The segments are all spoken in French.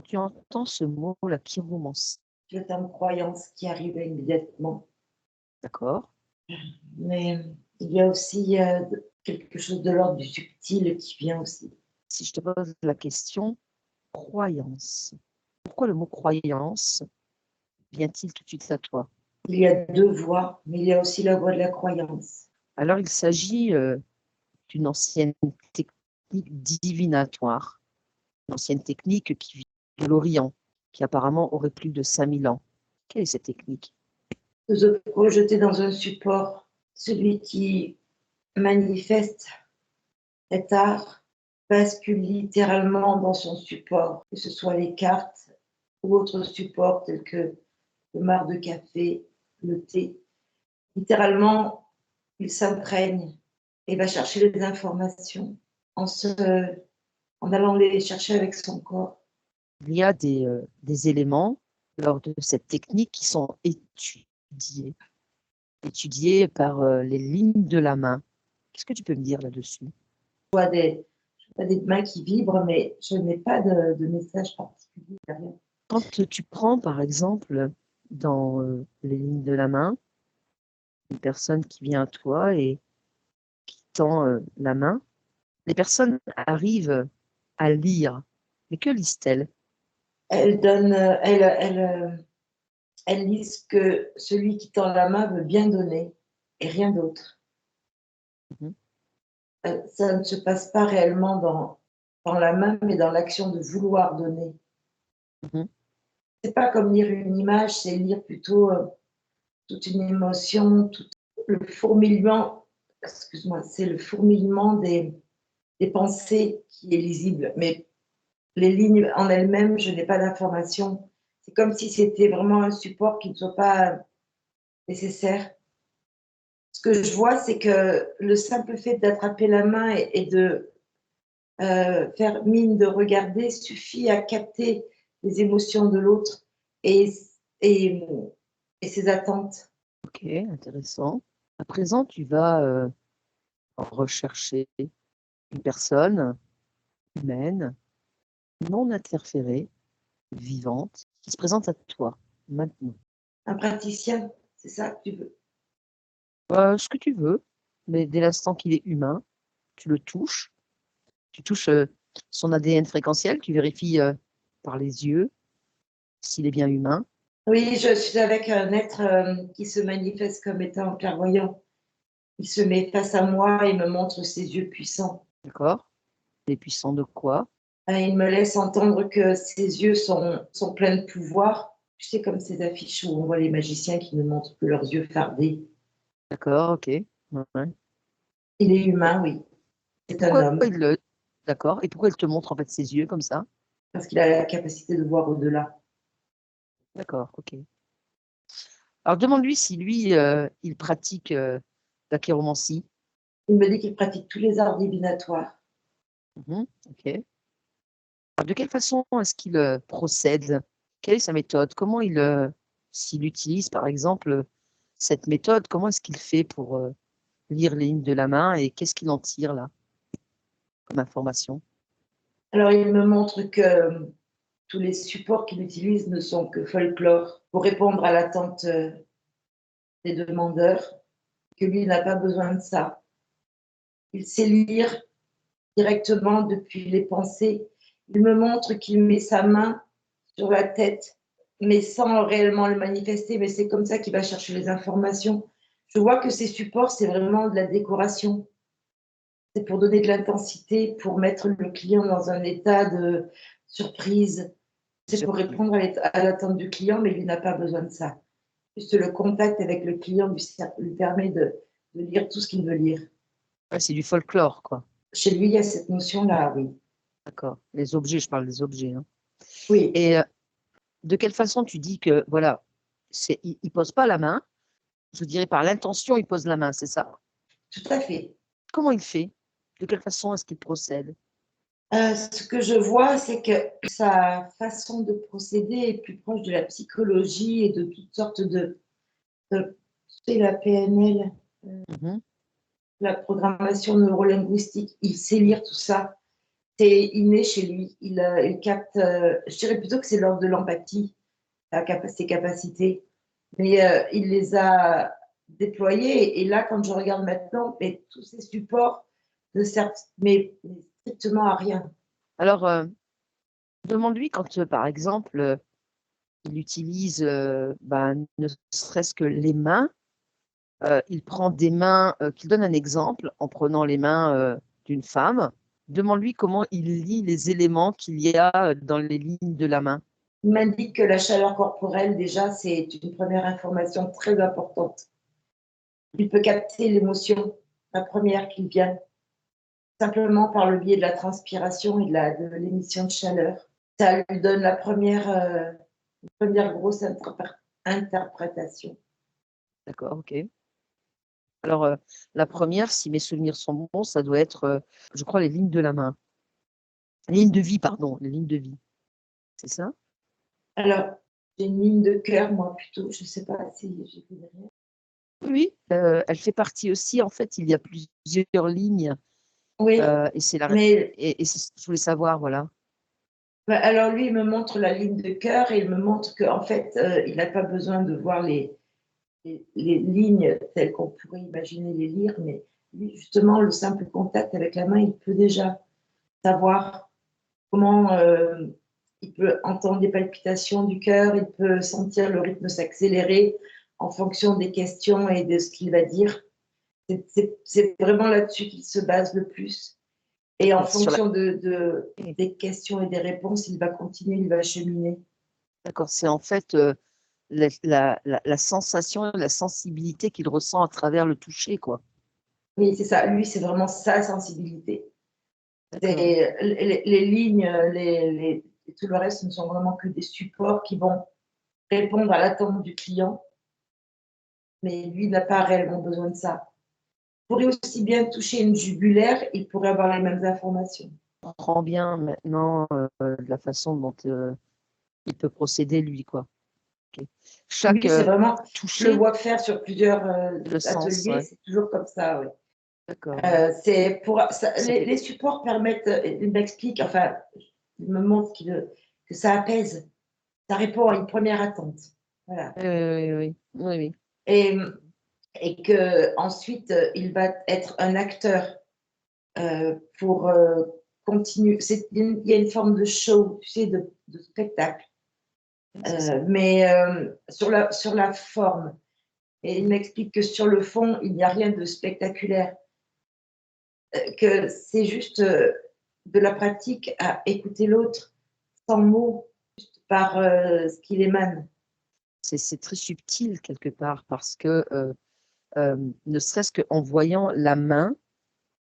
tu entends ce mot, la chiromancie, Le terme croyance qui arrive immédiatement. d'accord? Mais il y a aussi quelque chose de l'ordre du subtil qui vient aussi. Si je te pose la question, croyance, pourquoi le mot croyance vient-il tout de suite à toi? Il y a deux voies, mais il y a aussi la voie de la croyance. Alors, il s'agit d'une ancienne technique divinatoire, une ancienne technique qui vient de l'Orient, qui apparemment aurait plus de 5000 ans. Quelle est cette technique? De se projeter dans un support, celui qui manifeste cet art bascule littéralement dans son support, que ce soit les cartes ou autres supports tels que le marc de café, le thé. Littéralement, il s'imprègne et va chercher les informations en allant les chercher avec son corps. Il y a des éléments lors de cette technique qui sont étudiés par les lignes de la main. Qu'est-ce que tu peux me dire là-dessus? Je vois des mains qui vibrent, mais je n'ai pas de message particulier derrière. Quand tu prends, par exemple, dans les lignes de la main, une personne qui vient à toi et qui tend la main, les personnes arrivent à lire. Mais que lisent-elles? Elle donne, elle lit ce que celui qui tend la main veut bien donner et rien d'autre. Mhm. Ça ne se passe pas réellement dans la main, mais dans l'action de vouloir donner. Mhm. C'est pas comme lire une image, c'est lire plutôt toute une émotion, tout le fourmillement, excuse-moi, c'est le fourmillement des pensées qui est lisible. Mais les lignes en elles-mêmes, je n'ai pas d'informations. C'est comme si c'était vraiment un support qui ne soit pas nécessaire. Ce que je vois, c'est que le simple fait d'attraper la main et de faire mine de regarder suffit à capter les émotions de l'autre et, et, et ses attentes. Ok, intéressant. À présent, tu vas rechercher une personne humaine, non interférée, vivante, qui se présente à toi maintenant. Un praticien, c'est ça que tu veux. Ce que tu veux, mais dès l'instant qu'il est humain, tu le touches, tu touches son ADN fréquentiel, tu vérifies par les yeux s'il est bien humain, Oui, je suis avec un être qui se manifeste comme étant clairvoyant. Il se met face à moi et me montre ses yeux puissants. d'accord? Il est puissant de quoi? Il me laisse entendre que ses yeux sont pleins de pouvoir. Tu sais, comme ces affiches où on voit les magiciens qui ne montrent que leurs yeux fardés. D'accord, ok. Ouais, ouais. Il est humain, oui. Et C'est un pourquoi homme, d'accord? Et pourquoi il te montre en fait ses yeux comme ça? parce qu'il a la capacité de voir au-delà. D'accord, ok. Alors demande-lui si lui, il pratique la chiromancie. Il me dit qu'il pratique tous les arts divinatoires. Mhm, ok. Alors, de quelle façon est-ce qu'il procède? Quelle est sa méthode? Comment s'il utilise par exemple cette méthode, comment est-ce qu'il fait pour lire les lignes de la main et qu'est-ce qu'il en tire là comme information? Alors, il me montre que tous les supports qu'il utilise ne sont que folklore pour répondre à l'attente des demandeurs, que lui n'a pas besoin de ça. Il sait lire directement depuis les pensées. Il me montre qu'il met sa main sur la tête, mais sans réellement le manifester. Mais c'est comme ça qu'il va chercher les informations. Je vois que ces supports, c'est vraiment de la décoration. C'est pour donner de l'intensité, pour mettre le client dans un état de surprise. C'est pour Surprise. répondre à l'attente du client, mais lui n'a pas besoin de ça. Juste le contact avec le client lui permet de lire tout ce qu'il veut lire. Ouais, c'est du folklore, quoi. Chez lui, il y a cette notion-là, oui. D'accord. Les objets, je parle des objets, hein. Oui, Et de quelle façon tu dis que, voilà, il pose pas la main, je dirais par l'intention, il pose la main, c'est ça? tout à fait. Comment il fait? De quelle façon est-ce qu'il procède? Ce que je vois, c'est que sa façon de procéder est plus proche de la psychologie et de toutes sortes tu sais, la PNL, Mhm. la programmation neurolinguistique. Il sait lire tout ça. c'est inné chez lui. Il capte, je dirais plutôt que c'est l'ordre de l'empathie, ses capacités. Mais il les a déployés. Et là, quand je regarde maintenant, mais tous ces supports ne servent mais strictement à rien. Alors, demande-lui quand, par exemple, il utilise ne serait-ce que les mains, il prend des mains, qu'il donne un exemple en prenant les mains d'une femme. Demande-lui comment il lit les éléments qu'il y a dans les lignes de la main. Il m'indique que la chaleur corporelle, déjà, c'est une première information très importante. Il peut capter l'émotion, la première qui vient, simplement par le biais de la transpiration et de l'émission de chaleur. Ça lui donne la première grosse interprétation. D'accord, ok. Alors, la première, si mes souvenirs sont bons, ça doit être, je crois, les lignes de la main. Les lignes de vie, pardon, les lignes de vie. C'est ça? Alors, j'ai une ligne de cœur, moi, plutôt. Je ne sais pas si j'ai vu derrière. Oui, elle fait partie aussi. En fait, il y a plusieurs lignes. Oui, Et c'est la mais et je voulais savoir, voilà. alors lui, il me montre la ligne de cœur et il me montre qu'en fait, il n'a pas besoin de voir les lignes telles qu'on pourrait imaginer les lire, mais lui, justement, le simple contact avec la main, il peut déjà savoir comment il peut entendre des palpitations du cœur, il peut sentir le rythme s'accélérer en fonction des questions et de ce qu'il va dire. C'est vraiment là-dessus qu'il se base le plus. Et en fonction des questions et des réponses, il va continuer, il va cheminer. D'accord, c'est en fait la sensation, la sensibilité qu'il ressent à travers le toucher, quoi. Oui, c'est ça. Lui, c'est vraiment sa sensibilité. D'accord. Les lignes, tout le reste ne sont vraiment que des supports qui vont répondre à l'attente du client. Mais lui n'a pas réellement besoin de ça. Il pourrait aussi bien toucher une jugulaire, il pourrait avoir les mêmes informations. On comprend bien maintenant la façon dont il peut procéder, lui, quoi. Okay. Chaque Lui, c'est vraiment, je le toucher, vois faire sur plusieurs le sens, ateliers, ouais. c'est toujours comme ça, oui. D'accord. Ouais. C'est pour ça, les supports permettent, il m'explique, enfin, il me montre que ça apaise, ça répond à une première attente. Voilà. Oui. Et, et que ensuite il va être un acteur pour continuer. Il y a une forme de show, tu sais, de spectacle, mais sur la forme. Et il m'explique que sur le fond, il n'y a rien de spectaculaire, que c'est juste de la pratique à écouter l'autre sans mots, juste par ce qu'il émane. C'est très subtil quelque part parce que ne serait-ce qu'en voyant la main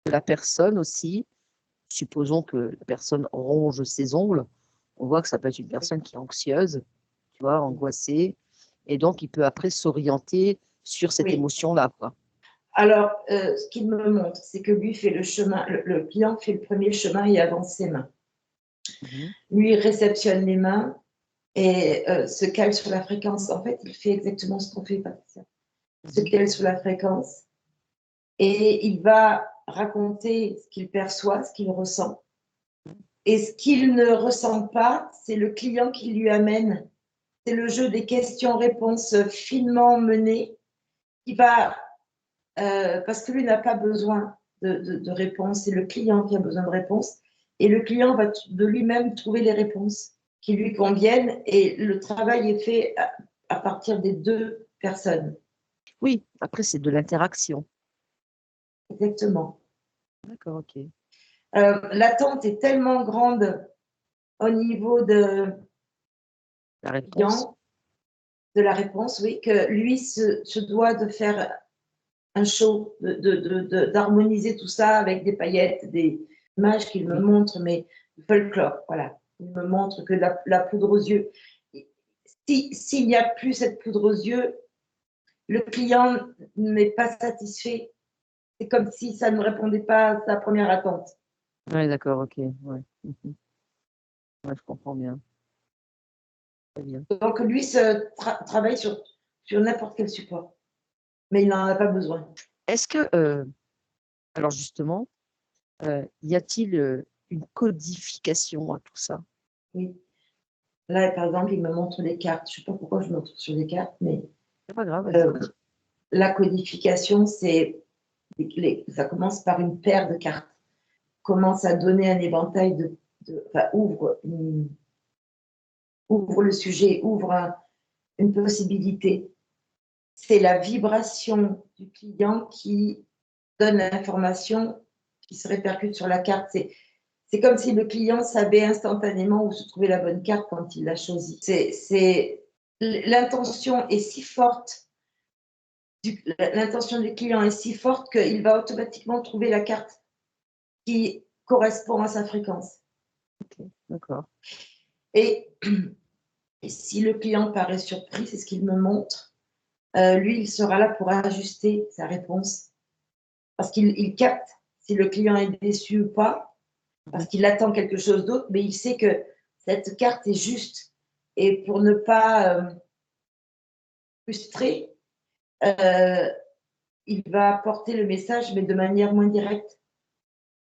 de la personne aussi, supposons que la personne ronge ses ongles, on voit que ça peut être une personne qui est anxieuse, tu vois, angoissée, et donc il peut après s'orienter sur cette Oui. émotion-là, quoi. Alors, ce qu'il me montre, c'est que lui fait le chemin, le client fait le premier chemin et avance ses mains. Lui réceptionne les mains et se cale sur la fréquence. En fait, il fait exactement ce qu'on fait, Patricia. Il se cale sur la fréquence et il va raconter ce qu'il perçoit, ce qu'il ressent. Et ce qu'il ne ressent pas, c'est le client qui lui amène. C'est le jeu des questions-réponses finement mené qui va, parce que lui n'a pas besoin de réponse, c'est le client qui a besoin de réponses. Et le client va de lui-même trouver les réponses qui lui conviennent et le travail est fait à partir des deux personnes. Oui, après c'est de l'interaction. Exactement. D'accord, ok. L'attente est tellement grande au niveau La réponse. client, de la réponse, oui, que lui se doit de faire un show, d'harmoniser tout ça avec des paillettes, des images qu'il me montre, mais du folklore, voilà. Il me montre que la poudre aux yeux. S'il n'y a plus cette poudre aux yeux, le client n'est pas satisfait. C'est comme si ça ne répondait pas à sa première attente. Oui, d'accord, ok. Ouais. Ouais, je comprends bien. Très bien. Donc lui travaille sur n'importe quel support, mais il n'en a pas besoin. Est-ce que, alors justement, y a-t-il une codification à tout ça. Oui. Là, par exemple, il me montre les cartes. Je ne sais pas pourquoi je me retrouve sur les cartes, mais C'est pas grave, vas-y. la codification, ça commence par une paire de cartes. Commence à donner un éventail enfin, ouvre le sujet, ouvre une possibilité. C'est la vibration du client qui donne l'information qui se répercute sur la carte. C'est comme si le client savait instantanément où se trouvait la bonne carte quand il l'a choisie. L'intention est si forte, l'intention du client est si forte qu'il va automatiquement trouver la carte qui correspond à sa fréquence. Ok, d'accord. Et si le client paraît surpris, c'est ce qu'il me montre, lui, il sera là pour ajuster sa réponse. Parce qu'il capte si le client est déçu ou pas, parce qu'il attend quelque chose d'autre, mais il sait que cette carte est juste. Et pour ne pas frustrer, il va apporter le message, mais de manière moins directe,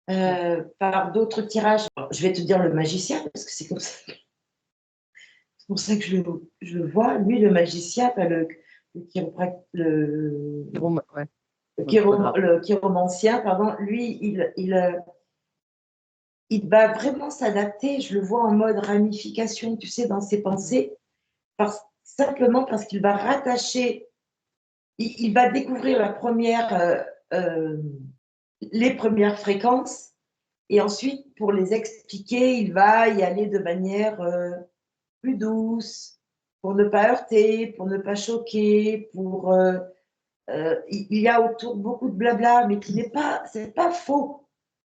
par d'autres tirages. Je vais te dire le magicien, parce que c'est comme ça. C'est pour ça que je le vois. Lui, le magicien, le chiromancien, pardon, lui, il va vraiment s'adapter. Je le vois en mode ramification, tu sais, dans ses pensées, simplement parce qu'il va rattacher, il va découvrir les premières fréquences, et ensuite, pour les expliquer, il va y aller de manière plus douce, pour ne pas heurter, pour ne pas choquer, il y a autour beaucoup de blabla, mais c'est pas faux.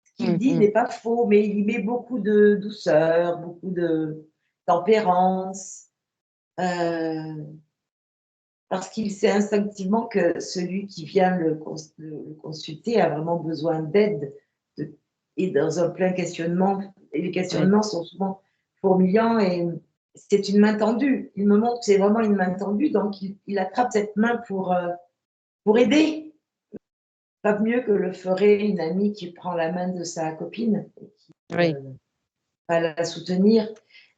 Ce qu'il dit n'est pas faux, mais il y met beaucoup de douceur, beaucoup de tempérance, parce qu'il sait instinctivement que celui qui vient le consulter a vraiment besoin d'aide et dans un plein questionnement. Et les questionnements sont souvent fourmillants et c'est une main tendue. Il me montre que c'est vraiment une main tendue, donc il attrape cette main pour aider. Pas mieux que le ferait une amie qui prend la main de sa copine et qui va la soutenir.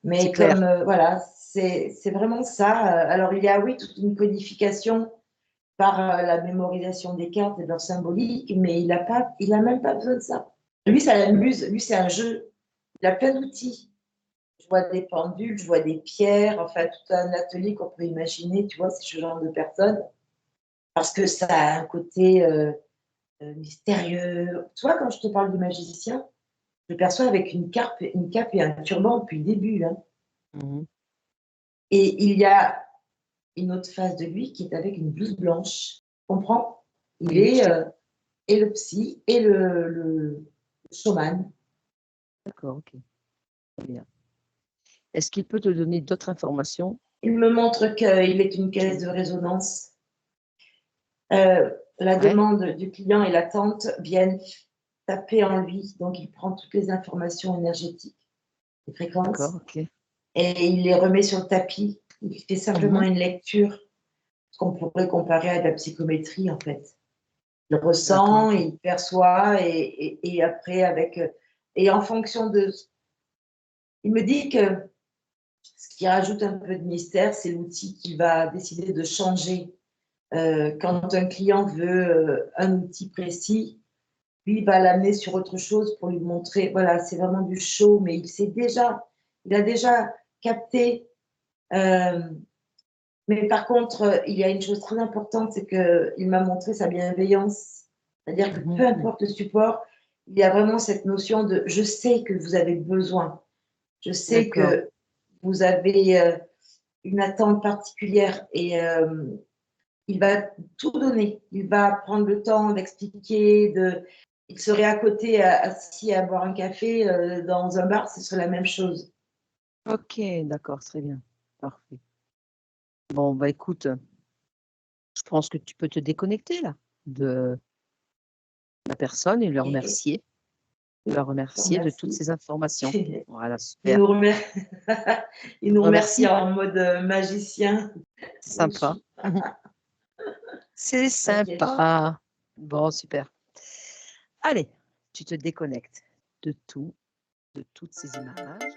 Mais comme, voilà, c'est vraiment ça. Alors, il y a, oui, toute une codification par la mémorisation des cartes et de leur symbolique, mais il a même pas besoin de ça. Lui, ça l'amuse. Lui, c'est un jeu. Il a plein d'outils. Je vois des pendules, je vois des pierres, enfin, tout un atelier qu'on peut imaginer, tu vois, c'est ce genre de personnes. Parce que ça a un côté mystérieux. Tu vois, quand je te parle du magicien, je le perçois avec une cape et un turban depuis le début. Hein. Et il y a une autre face de lui qui est avec une blouse blanche. Tu comprends? Il est et le psy et le showman. D'accord, ok. Très bien. Est-ce qu'il peut te donner d'autres informations? Il me montre qu'il est une caisse de résonance. La demande du client et l'attente viennent taper en lui. Donc, il prend toutes les informations énergétiques, les fréquences, d'accord, okay. Et il les remet sur le tapis. Il fait simplement une lecture, ce qu'on pourrait comparer à de la psychométrie, en fait. Il ressent, okay. Il perçoit, et après, et en fonction de... Il me dit que ce qui rajoute un peu de mystère, c'est l'outil qu'il va décider de changer. Quand un client veut un outil précis, lui, il va l'amener sur autre chose pour lui montrer, voilà, c'est vraiment du show, mais il a déjà capté. Mais par contre, il y a une chose très importante, c'est qu'il m'a montré sa bienveillance. C'est-à-dire que peu importe le support, il y a vraiment cette notion de « je sais que vous avez besoin, je sais que vous avez une attente particulière » et il va tout donner. Il va prendre le temps d'expliquer, il serait à côté, assis à boire un café dans un bar, ce serait la même chose. Ok, d'accord, très bien. Parfait. Bon, bah écoute, je pense que tu peux te déconnecter là de la personne et le remercier. Le remercier de toutes ces informations. Voilà, super. Il nous remercie en mode magicien. Sympa. C'est sympa. Okay. Bon, super. Allez, tu te déconnectes de tout. de toutes ces images.